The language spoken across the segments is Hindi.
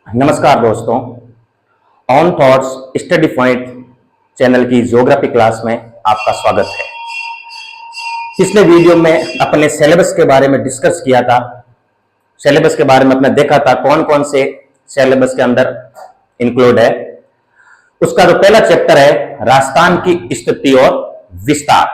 नमस्कार दोस्तों, on thoughts study point channel की ज्योग्राफी क्लास में आपका स्वागत है। पिछले वीडियो में अपने सिलेबस के बारे में डिस्कस किया था। सिलेबस के बारे में अपने देखा था कौन कौन से सिलेबस के अंदर इंक्लूड है। उसका जो पहला चैप्टर है राजस्थान की स्थिति और विस्तार।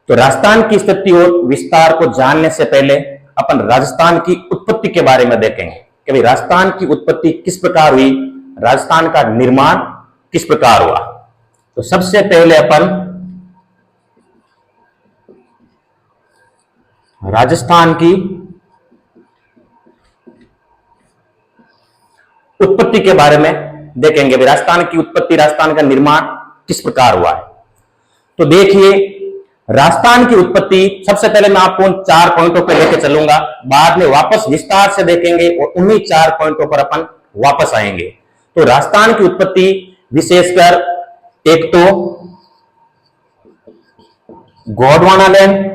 तो राजस्थान की स्थिति और विस्तार को जानने से पहले अपन राजस्थान की उत्पत्ति के बारे में देखेंगे कि भाई राजस्थान की उत्पत्ति किस प्रकार हुई, राजस्थान का निर्माण किस प्रकार हुआ। तो सबसे पहले अपन राजस्थान की उत्पत्ति के बारे में देखेंगे। राजस्थान की उत्पत्ति, राजस्थान का निर्माण किस प्रकार हुआ है। तो देखिए, राजस्थान की उत्पत्ति सबसे पहले मैं आपको उन 4 पॉइंटों पर लेकर चलूंगा, बाद में वापस विस्तार से देखेंगे और उन्हीं 4 पॉइंटों पर अपन वापस आएंगे। तो राजस्थान की उत्पत्ति विशेषकर एक तो गोंडवाना लैंड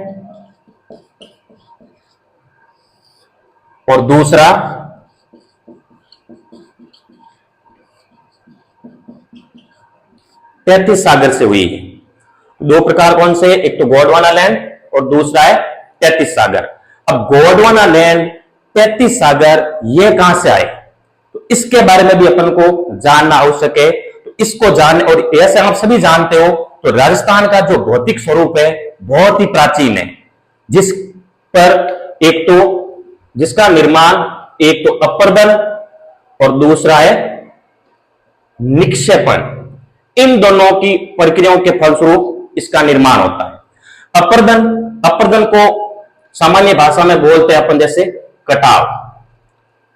और दूसरा तैतीस सागर से हुई है। दो प्रकार कौन से, एक तो गोंडवाना लैंड और दूसरा है तैतीस सागर। अब गोंडवाना लैंड, तैतीस सागर ये कहां से आए, तो इसके बारे में भी अपन को जानना आवश्यक है। तो इसको जानने, और ऐसे आप सभी जानते हो तो राजस्थान का जो भौतिक स्वरूप है बहुत ही प्राचीन है, जिस पर एक तो जिसका निर्माण एक तो अपर्दन और दूसरा है निक्षेपण, इन दोनों की प्रक्रियाओं के फलस्वरूप इसका निर्माण होता है। अपर्दन को सामान्य भाषा में बोलते हैं अपन जैसे कटाव,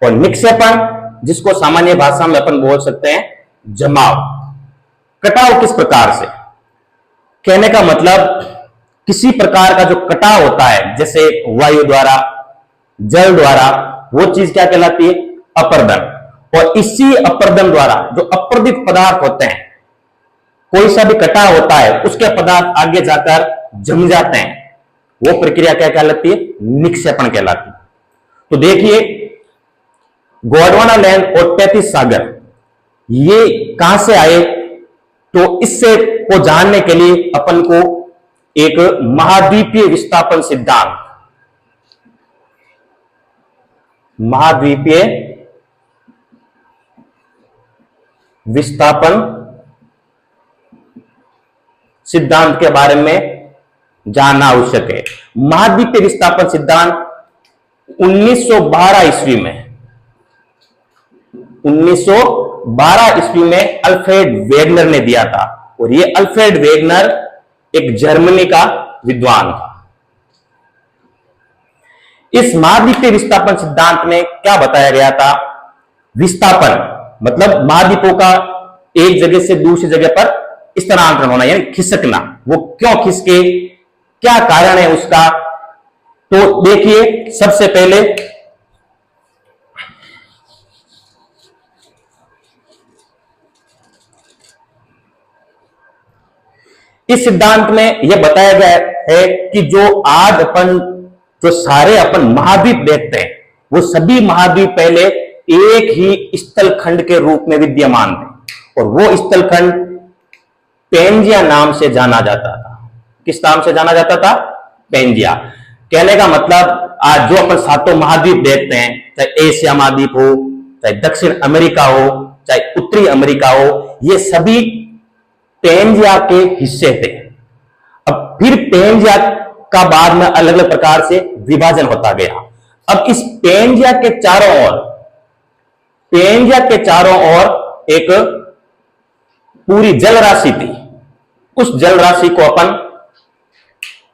और निक्षेपण जिसको सामान्य भाषा में अपन बोल सकते हैं जमाव। कटाव किस प्रकार से, कहने का मतलब किसी प्रकार का जो कटाव होता है, जैसे वायु द्वारा, जल द्वारा, वो चीज क्या कहलाती है, अपर्दन। और इसी अपर्दन द्वारा जो अपर्दित पदार्थ होते हैं, कोई सा भी कटाव होता है उसके पदार्थ आगे जाकर जम जाते हैं, वो प्रक्रिया क्या कहलाती है, निक्षेपण कहलाती है। तो देखिए, गोंडवाना लैंड और तैतीस सागर ये कहां से आए, तो इससे को जानने के लिए अपन को एक महाद्वीपीय विस्थापन सिद्धांत, महाद्वीपीय विस्थापन सिद्धांत के बारे में जानना आवश्यक है। महाद्वीपीय विस्थापन सिद्धांत 1912 ईस्वी में 1912 ईस्वी में अल्फ्रेड वेगनर ने दिया था, और ये अल्फ्रेड वेगनर एक जर्मनी का विद्वान था। इस महाद्वीपीय विस्थापन सिद्धांत में क्या बताया गया था, विस्थापन मतलब महाद्वीपों का एक जगह से दूसरी जगह पर स्थानांतरण होना, यानी खिसकना। वो क्यों खिसके, क्या कारण है उसका। तो देखिए, सबसे पहले इस सिद्धांत में यह बताया गया है कि जो आज अपन जो सारे अपन महाद्वीप देखते हैं, वो सभी महाद्वीप पहले एक ही स्थलखंड के रूप में विद्यमान थे, और वो स्थलखंड पेंजिया नाम से जाना जाता था। किस नाम से जाना जाता था, पेंजिया। कहने का मतलब आज जो अपन सातों महाद्वीप देखते हैं, चाहे एशिया महाद्वीप हो, चाहे दक्षिण अमेरिका हो, चाहे उत्तरी अमेरिका हो, ये सभी पेंजिया के हिस्से थे। अब फिर पेंजिया का बाद में अलग अलग प्रकार से विभाजन होता गया। अब इस पेंजिया के चारों ओर एक पूरी जल राशि थी। उस जल राशि को अपन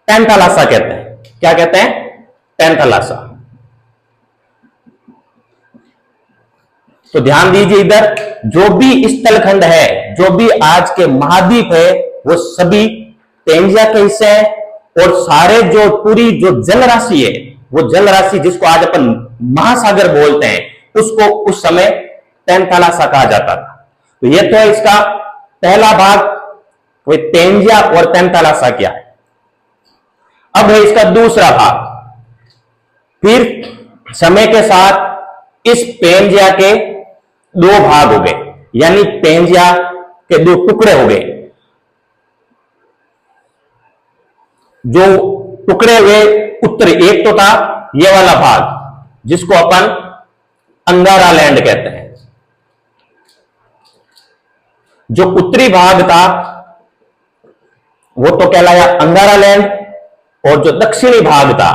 पैंथालासा कहते हैं। क्या कहते हैं, पैंथालासा। तो ध्यान दीजिए, इधर जो भी स्थलखंड है, जो भी आज के महाद्वीप है, वो सभी पेंजिया के हिस्से हैं, और सारे जो पूरी जो जल राशि है, वो जल राशि जिसको आज अपन महासागर बोलते हैं, उसको उस समय पैंथालासा कहा जाता था। तो ये तो है इसका पहला भाग, वही पेंजिया और पैंथालासा क्या है। अब है इसका दूसरा भाग। फिर समय के साथ इस पेंजिया के दो भाग हो गए, यानी पेंजिया के दो टुकड़े हो गए। जो टुकड़े हुए उत्तरी, एक तो था ये वाला भाग जिसको अपन अंगारा लैंड कहते हैं। जो उत्तरी भाग था वो तो कहलाया अंगारा लैंड, और जो दक्षिणी भाग था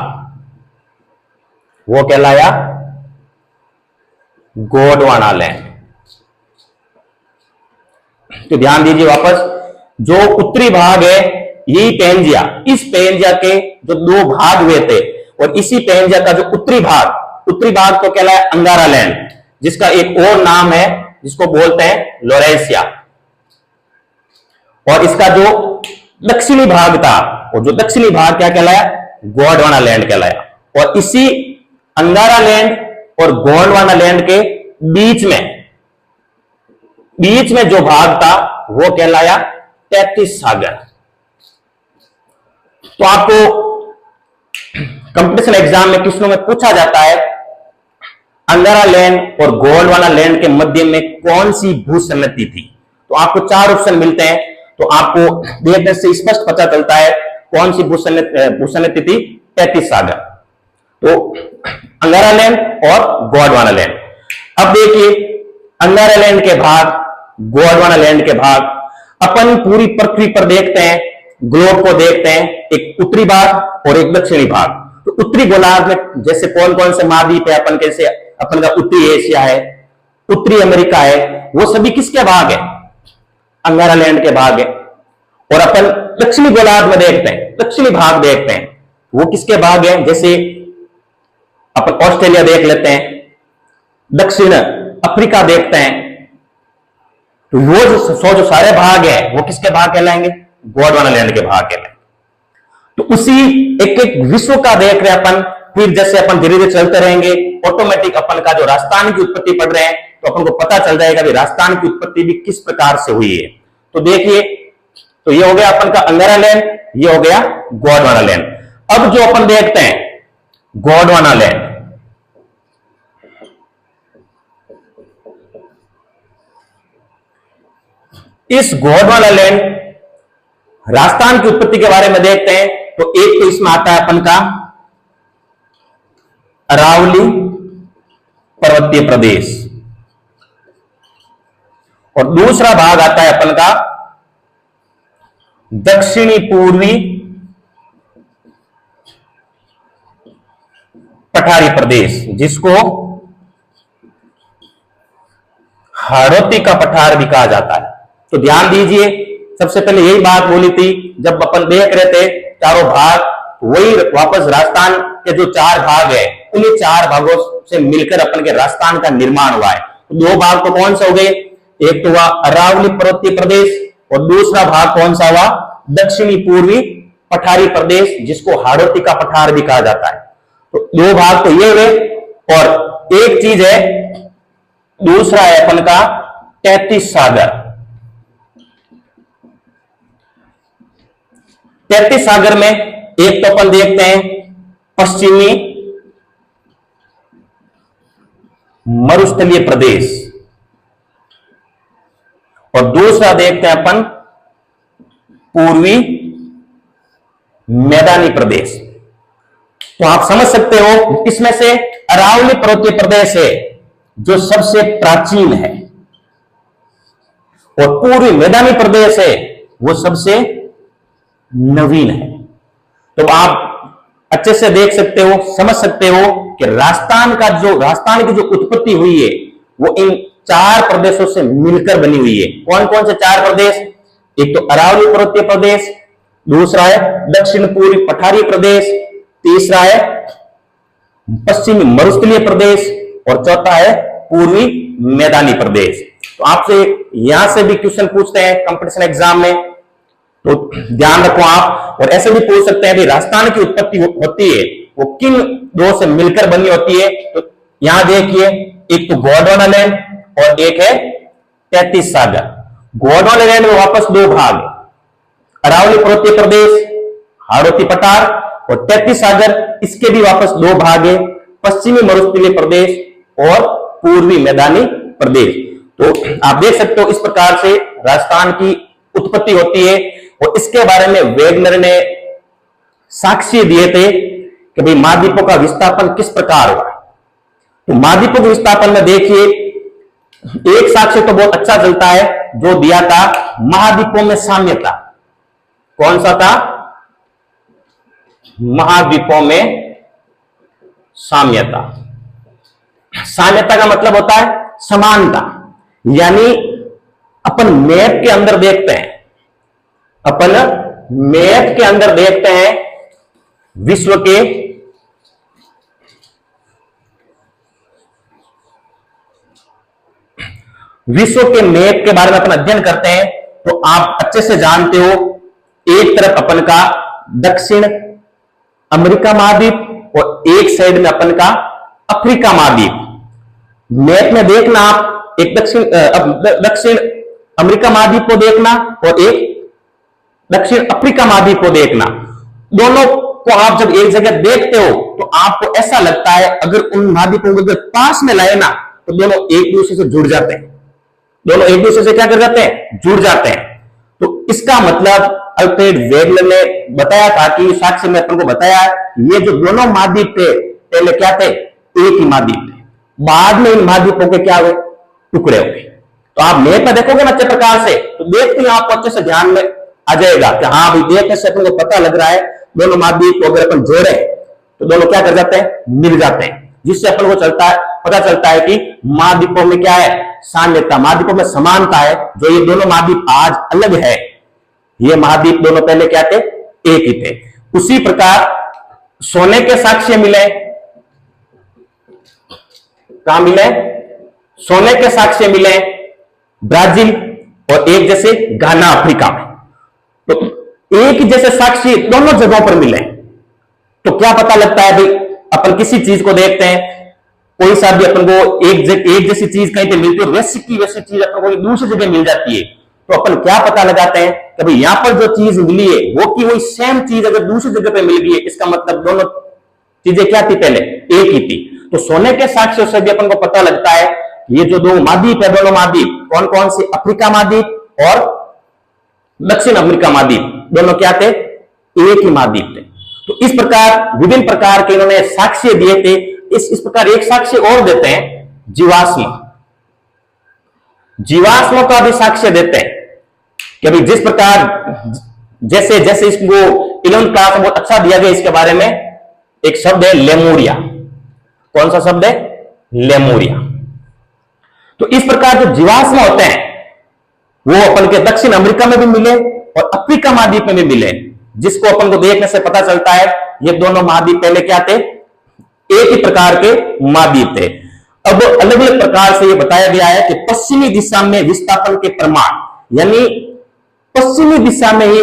वो कहलाया गोंडवाना लैंड। तो ध्यान दीजिए वापस, जो उत्तरी भाग है यही पेंजिया, इस पेंजिया के जो दो भाग हुए थे, और इसी पेंजिया का जो उत्तरी भाग तो कहलाया अंगारा लैंड, जिसका एक और नाम है जिसको बोलते हैं लोरेशिया। और इसका जो दक्षिणी भाग था, और जो दक्षिणी भाग क्या कहलाया, गोंडवाना लैंड कहलाया। और इसी अंगारा लैंड और गोंडवाना लैंड के बीच में जो भाग था वो कहलाया 33 सागर। तो आपको कंपटीशन एग्जाम में क्वेश्चनों में पूछा जाता है अंगारा लैंड और गोंडवाना लैंड के मध्य में कौन सी भूसन्नति थी। तो आपको 4 ऑप्शन मिलते हैं, तो आपको देखने से स्पष्ट पता चलता है कौन सी भूसन्नति थी, 33 सागर। तो अंगारा लैंड और गोंडवाना लैंड। अब देखिए अंगारा लैंड के भाग, गोंडवाना लैंड के भाग, अपन पूरी पृथ्वी पर देखते हैं, ग्लोब को देखते हैं, एक उत्तरी भाग और एक दक्षिणी भाग। तो उत्तरी गोलार्ध में जैसे कौन कौन से महाद्वीप है, अपन कैसे, अपन का उत्तरी एशिया है, उत्तरी अमेरिका है, वो सभी किसके भाग है, अंगारा लैंड के भाग है। और अपन दक्षिणी गोलार्ध में देखते हैं, दक्षिणी भाग देखते हैं, वो किसके भाग है, जैसे अपन ऑस्ट्रेलिया देख लेते हैं, दक्षिण अफ्रीका देखते हैं। तो वो जो सारे भाग है वो किसके भाग कहलाएंगे, गोंडवाना लैंड के भाग कहलाएंगे। तो उसी एक एक विश्व का देख रहे अपन, फिर जैसे अपन धीरे धीरे चलते रहेंगे, ऑटोमेटिक अपन का जो राजस्थान की उत्पत्ति पढ़ रहे हैं तो अपन को पता चल जाएगा कि राजस्थान की उत्पत्ति भी किस प्रकार से हुई है। तो देखिए, तो ये हो गया अपन का अंगारा लैंड, ये हो गया गोंडवाना लैंड। अब जो अपन देखते हैं गोंडवाना लैंड, इस गोंडवाना लैंड राजस्थान की उत्पत्ति के बारे में देखते हैं। तो एक तो इसमें आता है अपन का अरावली पर्वतीय प्रदेश, और दूसरा भाग आता है अपन का दक्षिणी पूर्वी पठारी प्रदेश, जिसको हाड़ौती का पठार भी कहा जाता है। तो ध्यान दीजिए, सबसे पहले यही बात बोली थी जब अपन देख रहे थे चारों भाग, वही वापस राजस्थान के जो 4 भाग है, उन्हीं 4 भागों से मिलकर अपन के राजस्थान का निर्माण हुआ है। तो 2 भाग तो कौन सा हो गए, एक तो हुआ अरावली पर्वतीय प्रदेश, और दूसरा भाग कौन सा हुआ, दक्षिणी पूर्वी पठारी प्रदेश, जिसको हाड़ौती का पठार भी कहा जाता है। तो 2 भाग तो ये हुए, और एक चीज है, दूसरा है अपन का 33 सागर। 33 सागर में एक तो अपन देखते हैं पश्चिमी मरुस्थलीय प्रदेश, और दूसरा देखते हैं अपन पूर्वी मैदानी प्रदेश। तो आप समझ सकते हो, इसमें से अरावली पर्वतीय प्रदेश है जो सबसे प्राचीन है, और पूर्वी मैदानी प्रदेश है वो सबसे नवीन है। तो आप अच्छे से देख सकते हो, समझ सकते हो कि राजस्थान की जो उत्पत्ति हुई है वो इन 4 प्रदेशों से मिलकर बनी हुई है। कौन कौन से 4 प्रदेश, एक तो अरावली पर्वतीय प्रदेश, दूसरा है दक्षिण पूर्वी पठारी प्रदेश, तीसरा है पश्चिमी मरुस्थलीय प्रदेश, और चौथा है पूर्वी मैदानी प्रदेश। तो आपसे यहां से भी क्वेश्चन पूछते हैं कंपटीशन एग्जाम में, तो ध्यान रखो आप। और ऐसे भी पूछ सकते हैं कि राजस्थान की उत्पत्ति होती है वो किन 2 से मिलकर बनी होती है। तो यहां देखिए, एक तो गोंडवाना लैंड और एक है 33 सागर। गोंडवाना लैंड में वापस 2 भाग है, अरावली पर्वतीय प्रदेश, हाड़ौती पठार, और 33 सागर, इसके भी वापस 2 भाग है, पश्चिमी मरुस्थलीय प्रदेश और पूर्वी मैदानी प्रदेश। तो आप देख सकते हो इस प्रकार से राजस्थान की उत्पत्ति होती है। और इसके बारे में वेगनर ने साक्ष्य दिए थे कि भाई महाद्वीपों का विस्थापन किस प्रकार हुआ। तो महाद्वीपों के विस्थापन में देखिए एक साक्ष्य तो बहुत अच्छा चलता है जो दिया था महाद्वीपों में साम्यता। कौन सा था? महाद्वीपों में साम्यता। साम्यता का मतलब होता है समानता, यानी अपन मैप के अंदर देखते हैं, अपन मैप के अंदर देखते हैं विश्व के मैप के बारे में अपन अध्ययन करते हैं तो आप अच्छे से जानते हो एक तरफ अपन का दक्षिण अमेरिका महाद्वीप और एक साइड में अपन का अफ्रीका महाद्वीप। मैप में देखना आप एक दक्षिण अमेरिका महाद्वीप को देखना और एक दक्षिण अफ्रीका महाद्वीप को देखना। दोनों को आप जब एक जगह देखते हो तो आपको ऐसा लगता है अगर उन महाद्वीपों को पास में लाए ना तो दोनों एक दूसरे से जुड़ जाते हैं। दोनों एक दूसरे से क्या कर जाते हैं? जुड़ जाते हैं। तो इसका मतलब अल्फ्रेड वेगनर ने बताया था कि साक्ष्य में अपन को बताया ये जो दोनों महाद्वीप थे पहले क्या थे? एक ही महाद्वीप थे। बाद में इन महाद्वीपों के क्या हुए? टुकड़े हो गए। तो आप मैप में देखोगे ना अच्छे प्रकार से तो देखते हैं आपको अच्छे से ध्यान में आ जाएगा कि हाँ भाई देखने से अपन को पता लग रहा है दोनों महाद्वीप को अगर अपन जोड़े तो दोनों क्या कर जाते हैं? मिल जाते हैं, जिससे अपन को पता चलता है कि महाद्वीपों में क्या है? साम्यता, महाद्वीपों में समानता है। जो ये दोनों महाद्वीप आज अलग है, ये महाद्वीप दोनों पहले क्या थे? एक ही थे। उसी प्रकार सोने के साक्ष्य मिले। कहां मिले? सोने के साक्ष्य मिले ब्राजील और एक जैसे घाना अफ्रीका में। तो एक जैसे साक्ष्य दोनों जगहों पर मिले तो क्या पता लगता है भाई? अपन किसी चीज को देखते हैं, कोई सा भी अपन को एक जैसी चीज कहीं पे मिलती है, वैसी की वैसी चीज अपन को दूसरी जगह मिल जाती है। तो अपन क्या पता लगाते हैं कि भाई यहां पर जो चीज मिली है वो की वही सेम चीज अगर दूसरी जगह पे मिल गई है, इसका मतलब दोनों चीजें क्या थी? पहले एक ही थी। तो सोने के साक्ष्यों से भी अपन को पता लगता है ये जो दो महाद्वीप है, दोनों महाद्वीप कौन कौन से? अफ्रीका महाद्वीप और दक्षिण अमेरिका महाद्वीप, दोनों क्या थे? एक ही महाद्वीप थे। तो इस प्रकार विभिन्न प्रकार के इन्होंने साक्ष्य दिए थे। इस प्रकार एक साक्ष्य और देते हैं जीवाश्म। जीवाश्मों का भी साक्ष्य देते हैं कि अभी जिस प्रकार जैसे जैसे इसको 11th क्लास में बहुत अच्छा दिया गया इसके बारे में, एक शब्द है लेमुरिया। कौन सा शब्द है? लेमुरिया। तो इस प्रकार जो जीवाश्म होते हैं वो अपन के दक्षिण अमेरिका में भी मिले और अफ्रीका महाद्वीप में भी मिले, जिसको अपन को देखने से पता चलता है ये दोनों महाद्वीप पहले क्या थे? एक ही प्रकार के महाद्वीप थे। अब अलग अलग प्रकार से ये बताया गया है कि पश्चिमी दिशा में विस्थापन के प्रमाण, यानी पश्चिमी दिशा में ही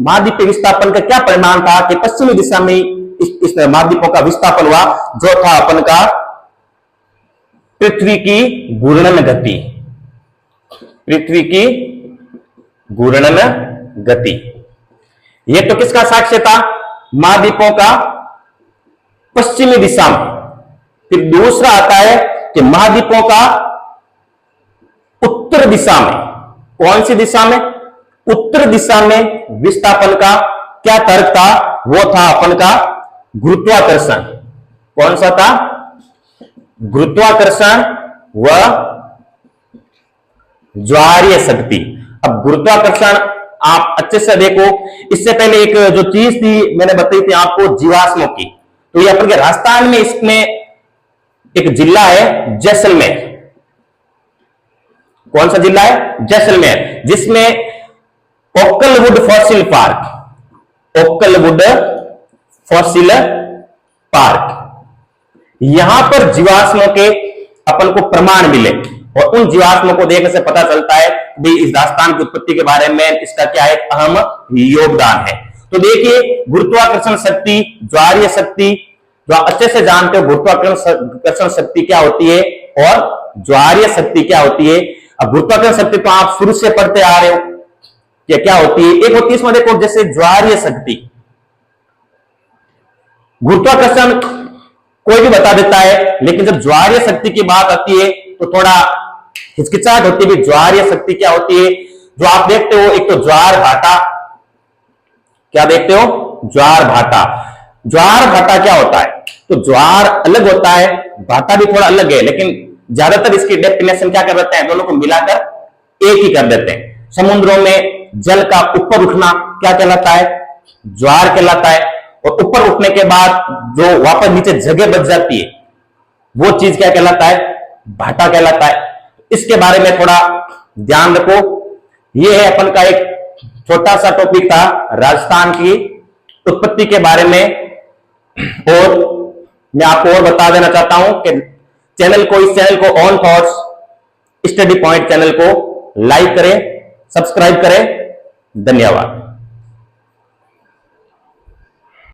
महाद्वीप के विस्थापन का क्या परिमाण था कि पश्चिमी दिशा में इस महाद्वीपों का विस्थापन हुआ, जो था अपन का पृथ्वी की घूर्णन गति। पृथ्वी की घूर्णन गति, यह तो किसका साक्ष्य था? महाद्वीपों का पश्चिमी दिशा में। फिर दूसरा आता है कि महाद्वीपों का उत्तर दिशा में। कौन सी दिशा में? उत्तर दिशा में विस्थापन का क्या तर्क था? वो था अपन का गुरुत्वाकर्षण। कौन सा था? गुरुत्वाकर्षण व ज्वारीय शक्ति। अब गुरुत्वाकर्षण आप अच्छे से देखो, इससे पहले एक जो चीज थी मैंने बताई थी आपको जीवाश्मों की, तो ये अपन के राजस्थान में इसमें एक जिला है जैसलमेर। कौन सा जिला है? जैसलमेर, जिसमें ओक्कलवुड फॉसिल पार्क, ओक्कलवुड फॉसिल पार्क, यहां पर जीवाश्मों के अपन को प्रमाण मिले और उन जीवाश्मों को देखने से पता चलता है भाई इस दास्तान की उत्पत्ति के बारे में इसका क्या एक अहम योगदान है। तो देखिए गुरुत्वाकर्षण शक्ति, ज्वारीय शक्ति, जो आप अच्छे से जानते हो गुरुत्वाकर्षण शक्ति क्या होती है और ज्वारीय शक्ति क्या होती है। अब गुरुत्वाकर्षण शक्ति तो आप शुरू से पढ़ते आ रहे हो कि क्या होती है। एक होती है इसमें देखो जैसे ज्वारीय शक्ति, गुरुत्वाकर्षण कोई भी बता देता है, लेकिन जब ज्वारीय शक्ति की बात आती है तो थोड़ा हिचकिचाहट होती है, ज्वार या शक्ति क्या होती है? जो आप देखते हो, एक तो ज्वार भाटा, क्या देखते हो? ज्वार भाटा। ज्वार भाटा क्या होता है? तो ज्वार अलग होता है, भाटा भी थोड़ा अलग है, लेकिन ज्यादातर इसकी डेफिनेशन क्या कर देते हैं? दोनों को मिलाकर एक ही कर देते हैं। समुद्रों में जल का ऊपर उठना क्या कहलाता है? ज्वार कहलाता है। और ऊपर उठने के बाद जो वापस नीचे जगह बच जाती है, वो चीज क्या कहलाता है? भाटा कहलाता है। इसके बारे में थोड़ा ध्यान रखो। ये है अपन का एक छोटा सा टॉपिक था राजस्थान की उत्पत्ति के बारे में। और मैं आपको और बता देना चाहता हूं कि इस चैनल को on thoughts study point channel को लाइक करें, सब्सक्राइब करें। धन्यवाद।